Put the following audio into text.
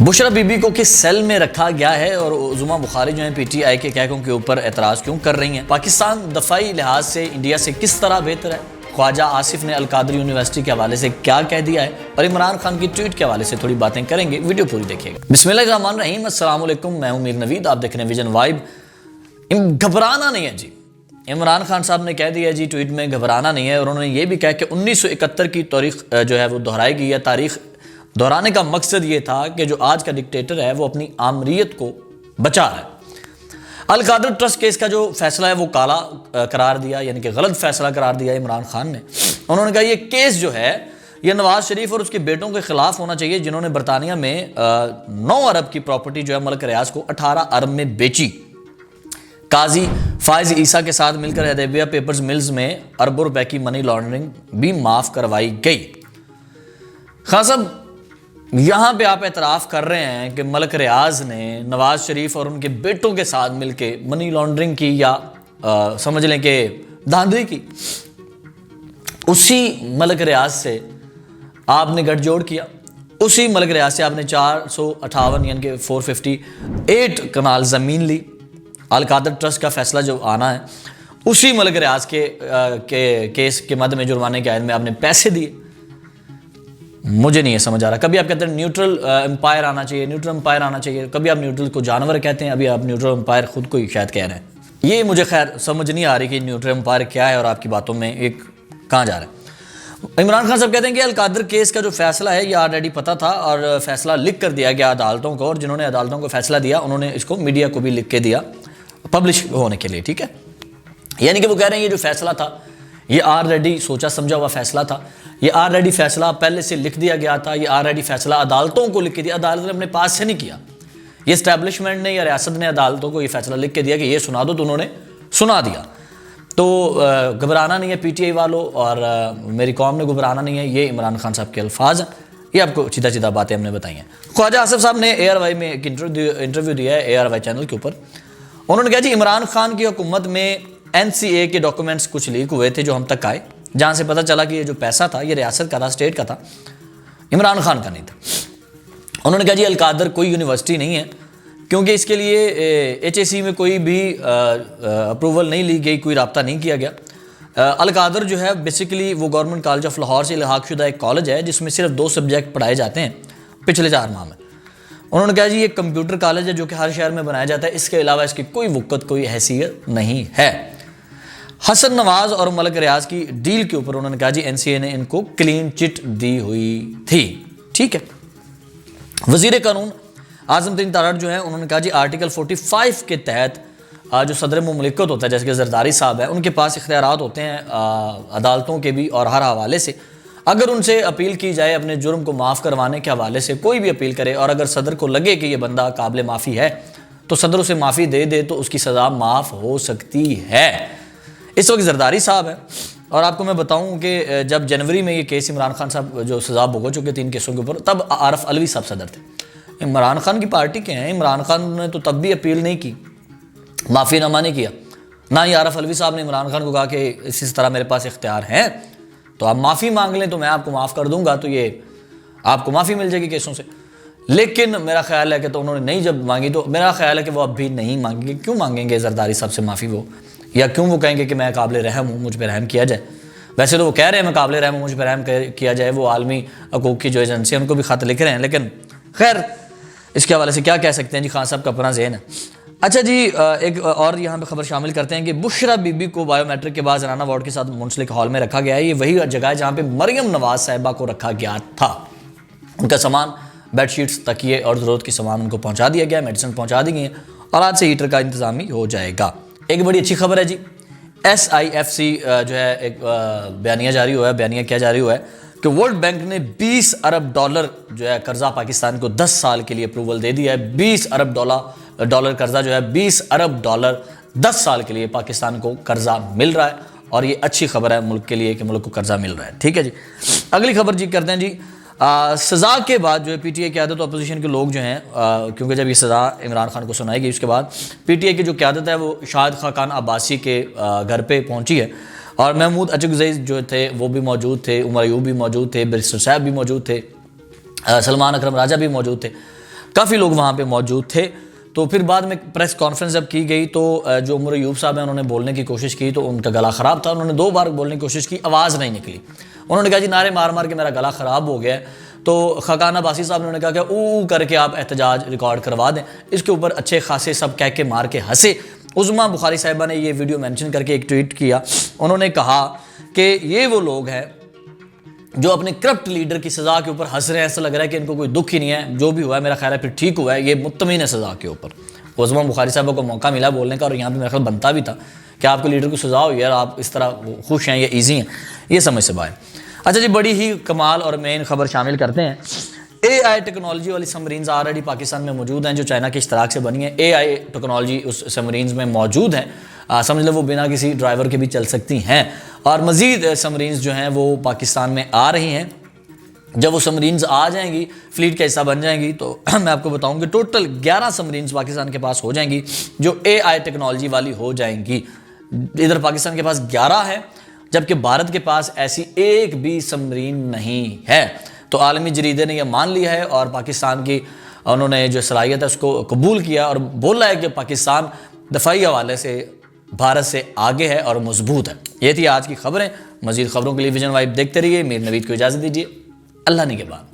बुशरा बीबी को किस सेल में रखा गया है और उज़मा बुखारी जो है पीटीआई के कहकों के ऊपर एतराज़ क्यों कर रही हैं। पाकिस्तान दफाई लिहाज से इंडिया से किस तरह बेहतर है। ख्वाजा आसिफ ने अलकादर यूनिवर्सिटी के हवाले से क्या कह दिया है और इमरान खान की ट्वीट के हवाले से थोड़ी बातें करेंगे। वीडियो पूरी देखिएगा। बिस्मिल्लाहिर्रहमानिर्रहीम, अस्सलाम वालेकुम। मैं हूं मीर नवीद, आप देख रहे हैं विजन वाइब। घबराना नहीं है जी। इमरान खान साहब ने कह दिया जी ट्वीट में घबराना नहीं है और उन्होंने ये भी कहा कि 1971 की तारीख जो है वो दोहराई गई है। तारीख दोहराने का मकसद ये था कि जो आज का डिक्टेटर है वो अपनी आमरीत को बचा रहा है। अलकादर ट्रस्ट केस का जो फैसला है वो काला करार दिया, यानी कि गलत फैसला करार दिया इमरान खान ने। उन्होंने कहा ये केस जो है ये नवाज शरीफ और उसके बेटों के खिलाफ होना चाहिए जिन्होंने बरतानिया में 9 अरब की प्रॉपर्टी जो है मलिक रियाज को 18 अरब में बेची। काजी फायज ईसा के साथ मिलकर हदैबिया पेपर्स मिल्स में अरबों रुपए की मनी लॉन्ड्रिंग भी माफ करवाई गई। खान साहब, यहां पे आप एतराफ़ कर रहे हैं कि मलिक रियाज ने नवाज शरीफ और उनके बेटों के साथ मिलके मनी लॉन्ड्रिंग की या समझ लें कि धांधली की। उसी मलिक रियाज से आपने गठजोड़ किया, उसी मलिक रियाज से आपने 458 यानी कि 458 कनाल ज़मीन ली। अलकादर ट्रस्ट का फैसला जो आना है उसी मलिक रियाज के केस के मद में जुर्माने के आयन में आपने पैसे दिए। मुझे नहीं है समझ आ रहा। कभी आप कहते हैं न्यूट्रल एम्पायर आना चाहिए, न्यूट्रल एम्पायर आना चाहिए, कभी आप न्यूट्रल को जानवर कहते हैं, अभी आप न्यूट्रल एम्पायर खुद को ही शायद कह रहे हैं। ये मुझे खैर समझ नहीं आ रही कि न्यूट्रल एम्पायर क्या है और आपकी बातों में एक कहाँ जा रहा है। इमरान खान साहब कहते हैं कि अलकादर केस का जो फैसला है ये ऑलरेडी पता था और फैसला लिख कर दिया गया अदालतों को, और जिन्होंने अदालतों को फैसला दिया उन्होंने इसको मीडिया को भी लिख के दिया पब्लिश होने के लिए। ठीक है, यानी कि वो कह रहे हैं ये जो फैसला था ये ऑलरेडी सोचा समझा हुआ फैसला था, ये ऑलरेडी फैसला पहले से लिख दिया गया था, ये ऑलरेडी फैसला अदालतों को लिख के दिया। अदालत ने अपने पास से नहीं किया, ये इस्टेब्लिशमेंट ने या रियासत ने अदालतों को ये फैसला लिख के दिया कि ये सुना दो, तो उन्होंने सुना दिया। तो घबराना नहीं है पीटीआई वालों और मेरी कौम ने घबराना नहीं है। ये इमरान खान साहब के अल्फाज हैं, ये आपको सीधा सीधा बातें हमने बताई हैं। ख्वाजा आसिफ साहब ने ARY में एक इंटरव्यू दिया है ARY चैनल के ऊपर। उन्होंने कहा जी इमरान खान की हुकूमत में NCA के डॉक्यूमेंट्स कुछ लीक हुए थे जो हम तक आए, जहां से पता चला कि ये जो पैसा था ये रियासत का था, स्टेट का था, इमरान खान का नहीं था। उन्होंने कहा जी अलकादर कोई यूनिवर्सिटी नहीं है क्योंकि इसके लिए HAC में कोई भी अप्रूवल नहीं ली गई, कोई रब्ता नहीं किया गया। अलकादर जो है बेसिकली वो गवर्नमेंट कॉलेज ऑफ लाहौर से इल्हाक़शुदा एक कॉलेज है जिसमें सिर्फ 2 सब्जेक्ट पढ़ाए जाते हैं पिछले 4 माह में। उन्होंने कहा जी ये कंप्यूटर कॉलेज है जो कि हर शहर में बनाया जाता है, इसके अलावा इसकी कोई वक़्त कोई हैसियत नहीं है। हसन नवाज और मलिक रियाज की डील के ऊपर उन्होंने कहा जी NCA ने इनको क्लीन चिट दी हुई थी। ठीक है, वजीर कानून आज़म तरीन तारड़ जो है उन्होंने कहा जी आर्टिकल 45 के तहत जो सदर मुमलिकत होता है जैसे कि जरदारी साहब है, उनके पास इख्तियारात होते हैं अदालतों के भी और हर हवाले से। अगर उनसे अपील की जाए अपने जुर्म को माफ़ करवाने के हवाले से, कोई भी अपील करे और अगर सदर को लगे कि ये बंदा काबिल माफ़ी है तो सदर उसे माफ़ी दे दे तो उसकी सज़ा माफ़ हो सकती है। इस वक्त जरदारी साहब है और आपको मैं बताऊं कि जब जनवरी में ये केस इमरान खान साहब जो सज़ा भुगत चुके 3 केसों के ऊपर, तब आरफ अलवी साहब सदर थे। इमरान खान की पार्टी के हैं, इमरान खान ने तो तब भी अपील नहीं की, माफ़ीनामा नहीं किया। ना ही आरफ अलवी साहब ने इमरान खान को कहा कि इसी तरह मेरे पास इख्तियार हैं तो आप माफ़ी मांग लें तो मैं आपको माफ़ कर दूंगा, तो ये आपको माफ़ी मिल जाएगी केसों से। लेकिन मेरा ख्याल है कि तो उन्होंने नहीं जब मांगी तो मेरा ख्याल है कि वो अब भी नहीं मांगेंगे। क्यों मांगेंगे जरदारी साहब से माफ़ी वो, या क्यों वो कहेंगे कि मैं काबिल रहम हूँ, मुझ पर रहम किया जाए। वैसे तो वो कह रहे हैं मैं काबिल रहम हूँ, मुझ पर रहम किया जाए। वो आलमी हकूक़ की जो एजेंसी है उनको भी ख़त लिख रहे हैं, लेकिन खैर इसके हवाले से क्या कह सकते हैं जी, खान साहब का अपना ज़हन है। अच्छा जी, एक और यहाँ पे खबर शामिल करते हैं कि बुशरा बीबी को बायोमेट्रिक के बाद जनाना वार्ड के साथ मुंसलिक हॉल में रखा गया है। ये वही जगह है जहाँ पे मरियम नवाज साहिबा को रखा गया था। उनका सामान, बेडशीट्स, तकिए और ज़रूरत की सामान उनको पहुँचा दिया गया, मेडिसिन पहुँचा दी गई हैं और आज से हीटर का इंतज़ाम ही हो जाएगा। एक बड़ी अच्छी खबर है जी, SIFC जो है एक बयानिया जारी हुआ है। बयानिया क्या जारी हुआ है कि वर्ल्ड बैंक ने 20 अरब डॉलर जो है कर्जा पाकिस्तान को 10 साल के लिए अप्रूवल दे दिया है। 20 अरब डॉलर कर्जा जो है 20 अरब डॉलर 10 साल के लिए पाकिस्तान को कर्जा मिल रहा है और ये अच्छी खबर है मुल्क के लिए कि मुल्क को कर्जा मिल रहा है। ठीक है जी, अगली खबर जी करते हैं जी। सज़ा के बाद जो है PTI की आदत अपोजिशन के लोग जो हैं, क्योंकि जब ये सज़ा इमरान खान को सुनाई गई उसके बाद PTI की जो क़यादत है वो शाहिद खाकान अब्बासी के घर पे पहुंची है और महमूद अचगज़ई जो थे वो भी मौजूद थे, उमर अयूब भी मौजूद थे, बैरिस्टर साहब भी मौजूद थे, सलमान अकरम राजा भी मौजूद थे। काफ़ी लोग वहाँ पे मौजूद थे। तो फिर बाद में प्रेस कॉन्फ्रेंस जब की गई तो जो उमर अयूब साहब हैं उन्होंने बोलने की कोशिश की तो उनका गला ख़राब था, उन्होंने 2 बार बोलने की कोशिश की, आवाज़ नहीं निकली। उन्होंने कहा जी नारे मार मार के मेरा गला ख़राब हो गया है। तो खकान अब्बासी साहब ने कहा कि ऊ करके आप एहतजाज रिकॉर्ड करवा दें। इसके ऊपर अच्छे खासे सब कह के मार के हंसे। उज़मा बुखारी साहिबा ने ये वीडियो मेंशन करके एक ट्वीट किया। उन्होंने कहा कि ये वो लोग हैं जो अपने करप्ट लीडर की सज़ा के ऊपर हंस रहे हैं, ऐसा लग रहा है कि इनको कोई दुख ही नहीं है, जो भी हुआ है मेरा ख्याल है फिर ठीक हुआ है, ये मुत्तमीन है सज़ा के ऊपर। उज़मा बुखारी साहबा को मौका मिला बोलने का और यहाँ पे मेरा ख्याल बनता भी था कि आपके लीडर को सज़ा हुई है और आप इस तरह खुश हैं, ये ईजी हैं, ये समझ से बाहर। अच्छा जी, बड़ी ही कमाल और मेन खबर शामिल करते हैं। AI टेक्नोलॉजी वाली सबमरीन्स ऑलरेडी पाकिस्तान में मौजूद हैं जो चाइना के इश्तराक से बनी है। AI टेक्नोलॉजी उस सबमरीन्स में मौजूद है, समझ लो वो बिना किसी ड्राइवर के भी चल सकती हैं। और मज़ीद सबमरीन्स जो हैं वो पाकिस्तान में आ रही हैं। जब वो सबमरीन्स आ जाएंगी, फ्लीट का हिस्सा बन जाएंगी, तो मैं आपको बताऊं कि टोटल 11 सबमरीन्स पाकिस्तान के पास हो जाएंगी जो AI टेक्नोलॉजी वाली हो जाएंगी। इधर पाकिस्तान के पास 11 है, जबकि भारत के पास ऐसी एक भी सबमरीन नहीं है। तो आलमी जरीदे ने यह मान लिया है और पाकिस्तान की उन्होंने जो सलाहियत है उसको कबूल किया और बोला है कि पाकिस्तान दफाई हवाले से भारत से आगे है और मजबूत है। ये थी आज की खबरें। मजीद खबरों के लिए विजन वाइब देखते रहिए। मीर नवीद को इजाज़त दीजिए। अल्लाह ने के बाद।